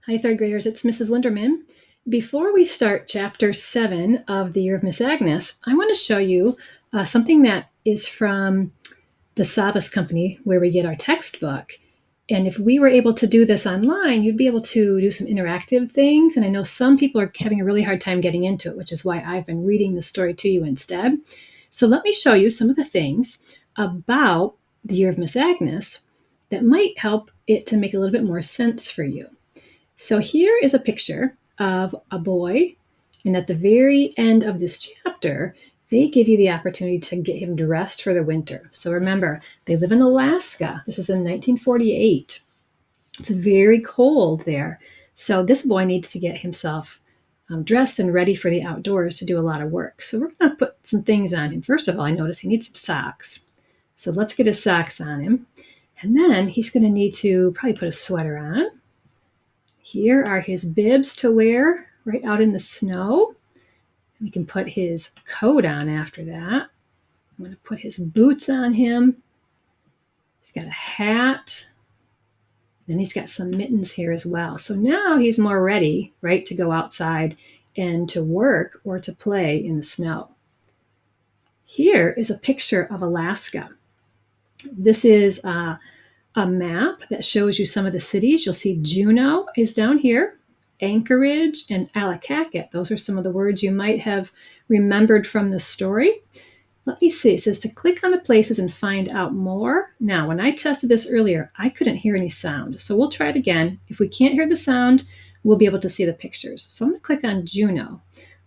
Hi, third graders. It's Mrs. Linderman. Before we start Chapter 7 of The Year of Miss Agnes, I want to show you something that is from the Savas Company, where we get our textbook. And if we were able to do this online, you'd be able to do some interactive things. And I know some people are having a really hard time getting into it, which is why I've been reading the story to you instead. So let me show you some of the things about The Year of Miss Agnes that might help it to make a little bit more sense for you. So here is a picture of a boy, and at the very end of this chapter, they give you the opportunity to get him dressed for the winter. So remember, they live in Alaska. This is in 1948. It's very cold there. So this boy needs to get himself dressed and ready for the outdoors to do a lot of work. So we're going to put some things on him. First of all, I notice he needs some socks. So let's get his socks on him. And then he's going to need to probably put a sweater on. Here are his bibs to wear right out in the snow. We can put his coat on after that. I'm going to put his boots on him. He's got a hat. Then he's got some mittens here as well. So now he's more ready, right, to go outside and to work or to play in the snow. Here is a picture of Alaska. This is a map that shows you some of the cities. You'll see Juneau is down here, Anchorage, and Allakaket. Those are some of the words you might have remembered from the story. Let me see. It says to click on the places and find out more. Now, when I tested this earlier, I couldn't hear any sound. So we'll try it again. If we can't hear the sound, we'll be able to see the pictures. So I'm going to click on Juneau.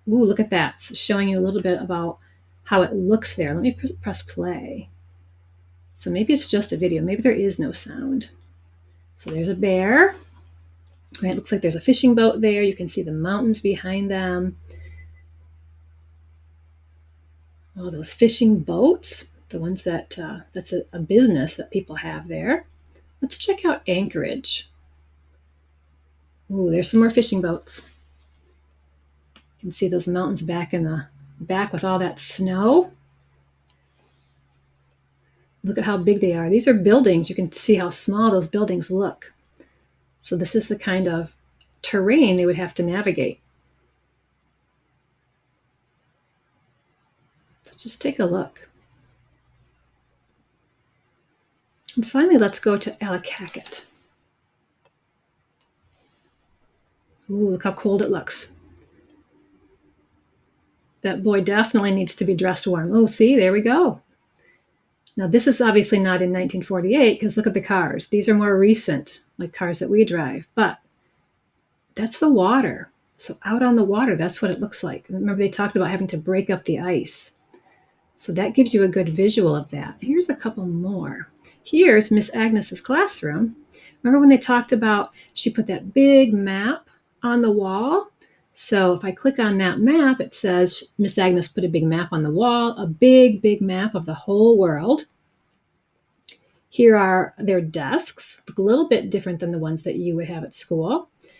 Ooh, look at that. It's showing you a little bit about how it looks there. Let me press play. So maybe it's just a video. Maybe there is no sound. So there's a bear. Right, it looks like there's a fishing boat there. You can see the mountains behind them. Oh, those fishing boats, the ones that, that's a business that people have there. Let's check out Anchorage. Ooh, there's some more fishing boats. You can see those mountains back in the back with all that snow. Look at how big they are. These are buildings. You can see how small those buildings look. So this is the kind of terrain they would have to navigate. So just take a look. And finally, let's go to Allakaket. Ooh, look how cold it looks. That boy definitely needs to be dressed warm. Oh, see, there we go. Now, this is obviously not in 1948 because look at the cars. These are more recent, like cars that we drive, but that's the water. So out on the water, that's what it looks like. Remember, they talked about having to break up the ice. So that gives you a good visual of that. Here's a couple more. Here's Miss Agnes's classroom. Remember when they talked about she put that big map on the wall? So if I click on that map, it says Miss Agnes put a big map on the wall, a big, big map of the whole world. Here are their desks, look a little bit different than the ones that you would have at school. It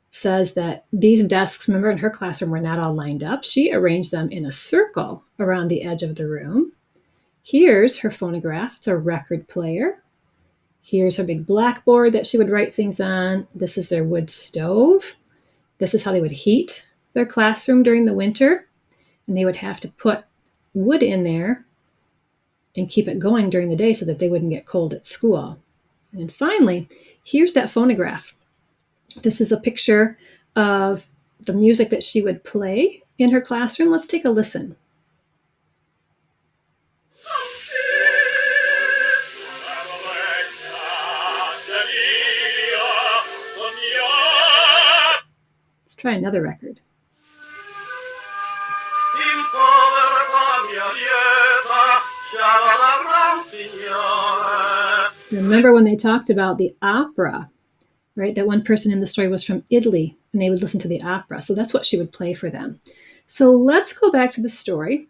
says that these desks, remember in her classroom, were not all lined up. She arranged them in a circle around the edge of the room. Here's her phonograph. It's a record player. Here's her big blackboard that she would write things on. This is their wood stove. This is how they would heat their classroom during the winter. And they would have to put wood in there and keep it going during the day so that they wouldn't get cold at school. And then finally, here's that phonograph. This is a picture of the music that she would play in her classroom. Let's take a listen. Let's try another record. Remember when they talked about the opera, right? That one person in the story was from Italy, and they would listen to the opera. So that's what she would play for them. So let's go back to the story,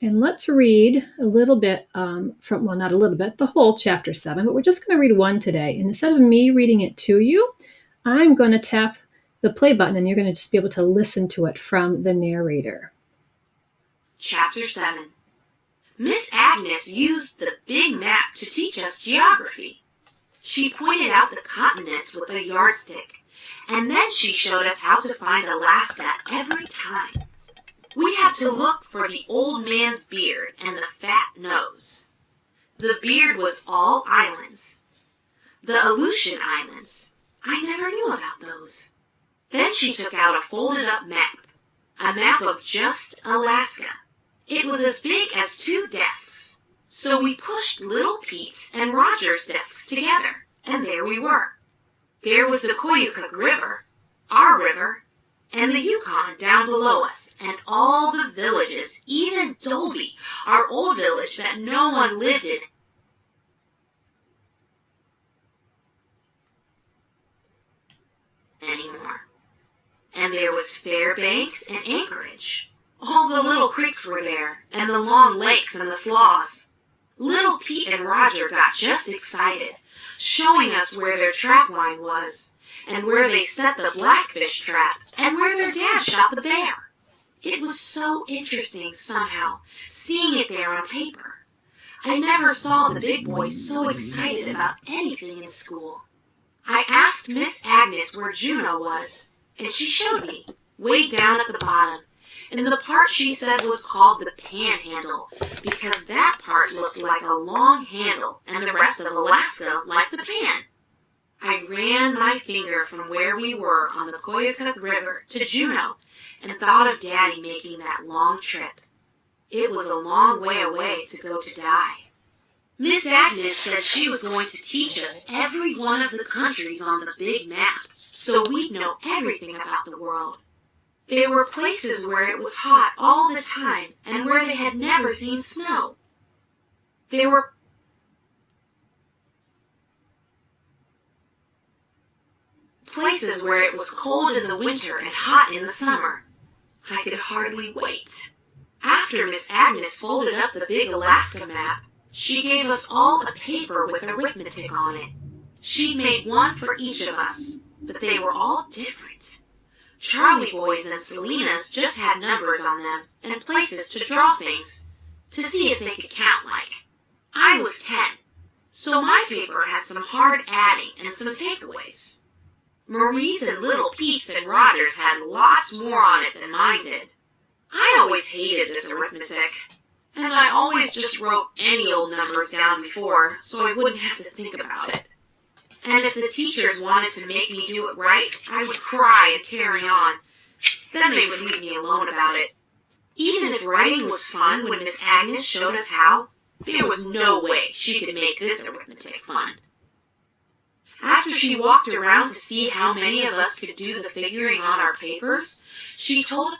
and let's read a little bit from, well, not a little bit, the whole chapter 7, but we're just going to read one today. And instead of me reading it to you, I'm going to tap the play button, and you're going to just be able to listen to it from the narrator. Chapter 7. Miss Agnes used the big map to teach us geography. She pointed out the continents with a yardstick and then she showed us how to find Alaska every time. We had to look for the old man's beard and the fat nose. The beard was all islands. The Aleutian Islands, I never knew about those. Then she took out a folded-up map, a map of just Alaska. It was as big as 2 desks, so we pushed Little Pete's and Roger's desks together, and there we were. There was the Koyukuk River, our river, and the Yukon down below us, and all the villages, even Dolby, our old village that no one lived in anymore. And there was Fairbanks and Anchorage. All the little creeks were there, and the long lakes and the sloughs. Little Pete and Roger got just excited, showing us where their trap line was, and where they set the blackfish trap, and where their dad shot the bear. It was so interesting somehow, seeing it there on paper. I never saw the big boys so excited about anything in school. I asked Miss Agnes where Juneau was, and she showed me, way down at the bottom, and the part she said was called the panhandle, because that part looked like a long handle, and the rest of Alaska like the pan. I ran my finger from where we were on the Koyukuk River to Juneau, and thought of Daddy making that long trip. It was a long way away to go to die. Miss Agnes said she was going to teach us every one of the countries on the big map, so we'd know everything about the world. There were places where it was hot all the time and where they had never seen snow. There were places where it was cold in the winter and hot in the summer. I could hardly wait. After Miss Agnes folded up the big Alaska map, she gave us all a paper with arithmetic on it. She'd made one for each of us, but they were all different. Charlie Boy's and Selena's just had numbers on them and places to draw things, to see if they could count like. I was 10, so my paper had some hard adding and some takeaways. Marie's and Little Pete's and Roger's had lots more on it than mine did. I always hated this arithmetic, and I always just wrote any old numbers down before so I wouldn't have to think about it. And if the teachers wanted to make me do it right, I would cry and carry on. Then they would leave me alone about it. Even if writing was fun when Miss Agnes showed us how, there was no way she could make this arithmetic fun. After she walked around to see how many of us could do the figuring on our papers, she told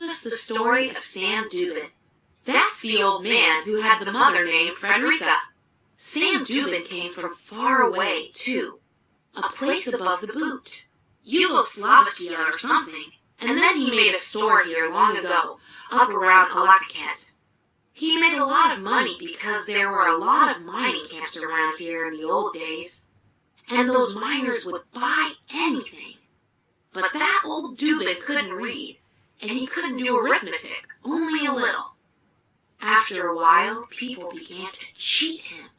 us the story of Sam Dubin. That's the old man who had the mother named Frederica. Sam Dubin came from far away, too. A place above the boot. Yugoslavia or something. And then he made a store here long ago, up around Alacaket. He made a lot of money because there were a lot of mining camps around here in the old days. And those miners would buy anything. But that old Dubin couldn't read, and he couldn't do arithmetic, only a little. After a while, people began to cheat him,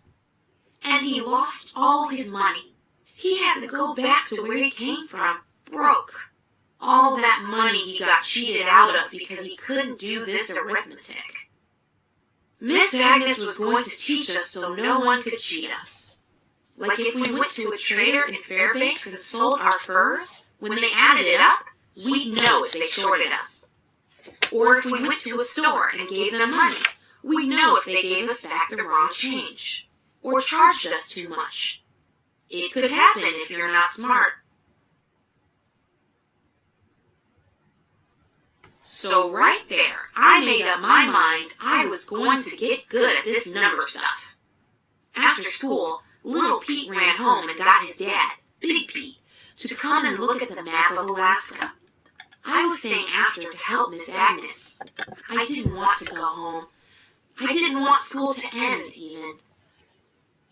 and he lost all his money. He had to go back to where he came from, broke. All that money he got cheated out of because he couldn't do this arithmetic. Miss Agnes was going to teach us so no one could cheat us. Like if we went to a trader in Fairbanks and sold our furs, when they added it up, we'd know if they shorted us. Or if we went to a store and gave them money, we'd know if they gave us back the wrong change, or charged us too much. It could happen if you're not smart. So right there, I made up my mind I was going to get good at this number stuff. After school, Little Pete ran home and got his dad, Big Pete, to come and look at the map of Alaska. I was staying after to help Miss Agnes. I didn't want to go home. I didn't want school to end, even.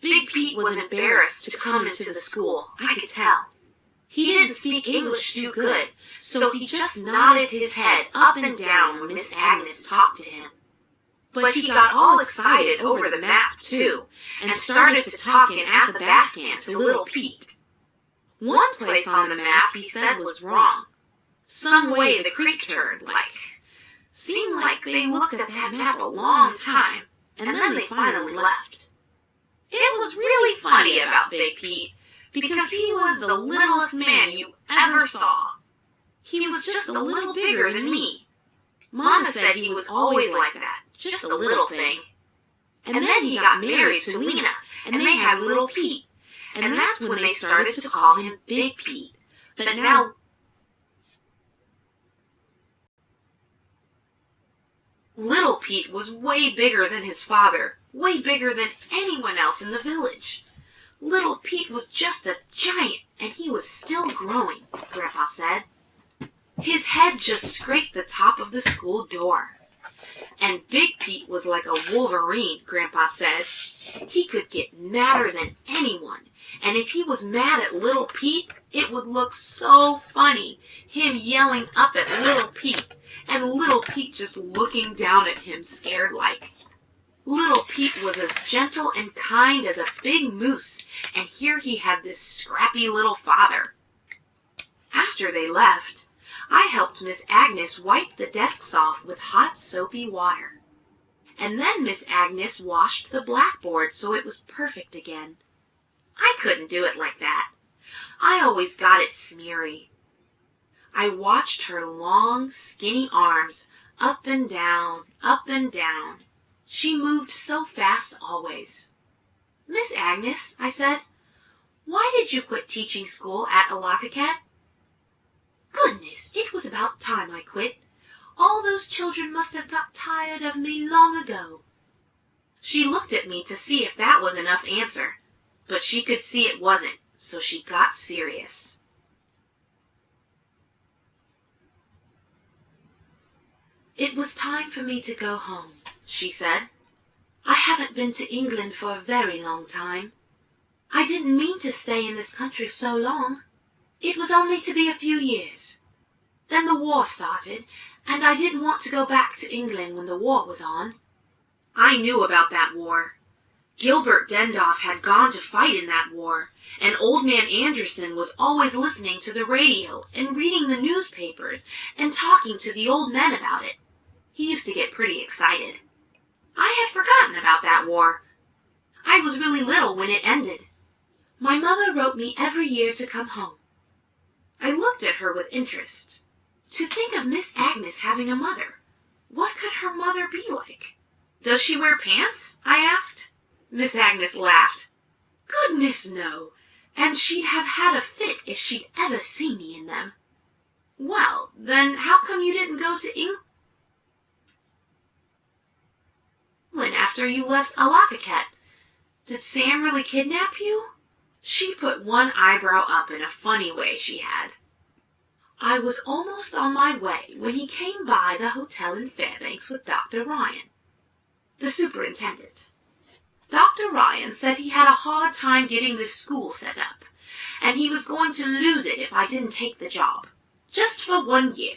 Big Pete was embarrassed to come into the school, I could tell. He didn't speak English too good, so he just nodded his head up and down when Miss Agnes talked to him. But he got all excited over the map, too, and started to talking at the bass can to little Pete. One place on the map he said was wrong. Some way the creek turned, seemed like they looked at that map a long time, and then they finally left. It was really funny about Big Pete, because he was the littlest man you ever saw. He was just a little bigger than me. Mama said he was always like that, just a little thing. And then he got married to Lena, and they had little Pete. And that's when they started to call him Big Pete. But now Little Pete was way bigger than his father, way bigger than anyone else in the village. Little Pete was just a giant, and he was still growing, Grandpa said. His head just scraped the top of the school door. And Big Pete was like a wolverine, Grandpa said. He could get madder than anyone, and if he was mad at Little Pete, it would look so funny, him yelling up at Little Pete, and Little Pete just looking down at him scared like. Little Pete was as gentle and kind as a big moose, and here he had this scrappy little father. After they left, I helped Miss Agnes wipe the desks off with hot soapy water. And then Miss Agnes washed the blackboard so it was perfect again. I couldn't do it like that. I always got it smeary. I watched her long, skinny arms up and down, up and down. She moved so fast always. Miss Agnes, I said, why did you quit teaching school at Alakaket? Goodness, it was about time I quit. All those children must have got tired of me long ago. She looked at me to see if that was enough answer, but she could see it wasn't, so she got serious. It was time for me to go home, she said. I haven't been to England for a very long time. I didn't mean to stay in this country so long. It was only to be a few years. Then the war started, and I didn't want to go back to England when the war was on. I knew about that war. Gilbert Dendoff had gone to fight in that war, and Old Man Anderson was always listening to the radio and reading the newspapers and talking to the old men about it. He used to get pretty excited. I had forgotten about that war. I was really little when it ended. My mother wrote me every year to come home. I looked at her with interest. To think of Miss Agnes having a mother. What could her mother be like? Does she wear pants? I asked. Miss Agnes laughed. Goodness, no. And she'd have had a fit if she'd ever seen me in them. Well, then how come you didn't go to England after you left Alakaket? Did Sam really kidnap you? She put one eyebrow up in a funny way she had. I was almost on my way when he came by the hotel in Fairbanks with Dr. Ryan, the superintendent. Dr. Ryan said he had a hard time getting this school set up, and he was going to lose it if I didn't take the job, just for 1 year,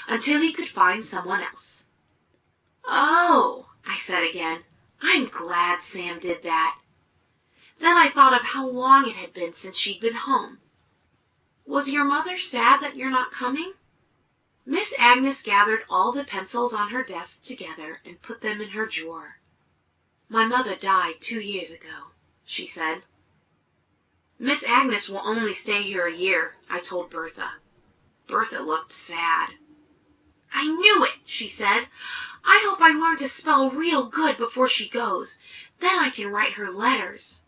until he could find someone else. Oh, I said again, I'm glad Sam did that. Then I thought of how long it had been since she'd been home. Was your mother sad that you're not coming? Miss Agnes gathered all the pencils on her desk together and put them in her drawer. My mother died 2 years ago, she said. Miss Agnes will only stay here a year, I told Bertha. Bertha looked sad. I knew it, she said. I hope I learn to spell real good before she goes. Then I can write her letters.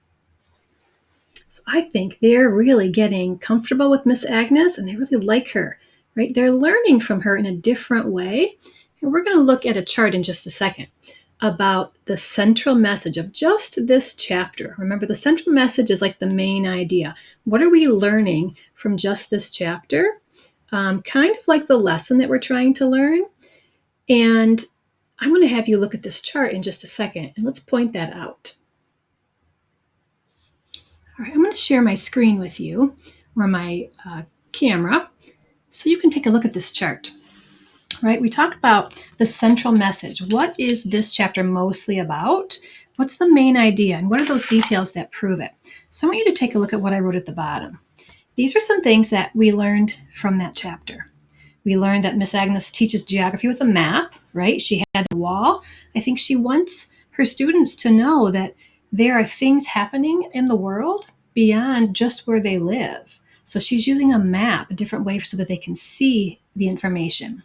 So I think they're really getting comfortable with Miss Agnes, and they really like her, right? They're learning from her in a different way. And we're going to look at a chart in just a second about the central message of just this chapter. Remember, the central message is like the main idea. What are we learning from just this chapter? Kind of like the lesson that we're trying to learn. And I'm going to have you look at this chart in just a second, and let's point that out. All right, I'm going to share my screen with you, or my camera, so you can take a look at this chart. right? We talk about the central message. What is this chapter mostly about? What's the main idea? And what are those details that prove it? So I want you to take a look at what I wrote at the bottom. These are some things that we learned from that chapter. We learned that Miss Agnes teaches geography with a map, right? She had the wall. I think she wants her students to know that there are things happening in the world beyond just where they live. So she's using a map, a different way so that they can see the information.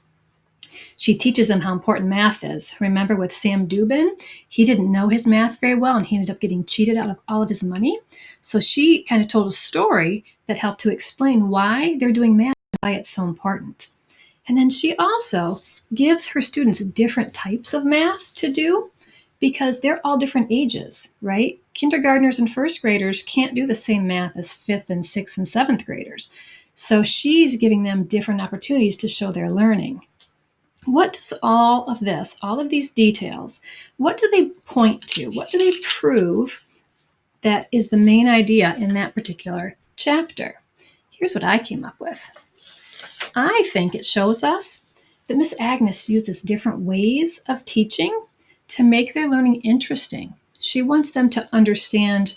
She teaches them how important math is. Remember with Sam Dubin, he didn't know his math very well and he ended up getting cheated out of all of his money. So she kind of told a story that helped to explain why they're doing math and why it's so important. And then she also gives her students different types of math to do because they're all different ages, right? Kindergartners and first graders can't do the same math as fifth and sixth and seventh graders. So she's giving them different opportunities to show their learning. What does all of this, all of these details, what do they point to? What do they prove that is the main idea in that particular chapter? Here's what I came up with. I think it shows us that Miss Agnes uses different ways of teaching to make their learning interesting. She wants them to understand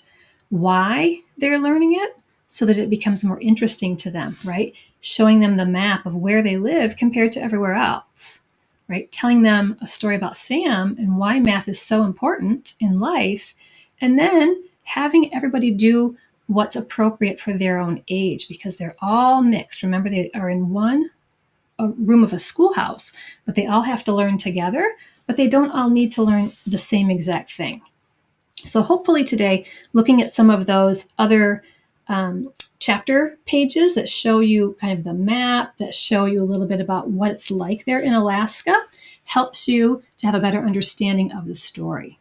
why they're learning it so that it becomes more interesting to them, right? Showing them the map of where they live compared to everywhere else, right? Telling them a story about Sam and why math is so important in life, and then having everybody do what's appropriate for their own age because they're all mixed. Remember, they are in one room of a schoolhouse, but they all have to learn together, but they don't all need to learn the same exact thing. So hopefully today, looking at some of those other chapter pages that show you kind of the map, that show you a little bit about what it's like there in Alaska, helps you to have a better understanding of the story.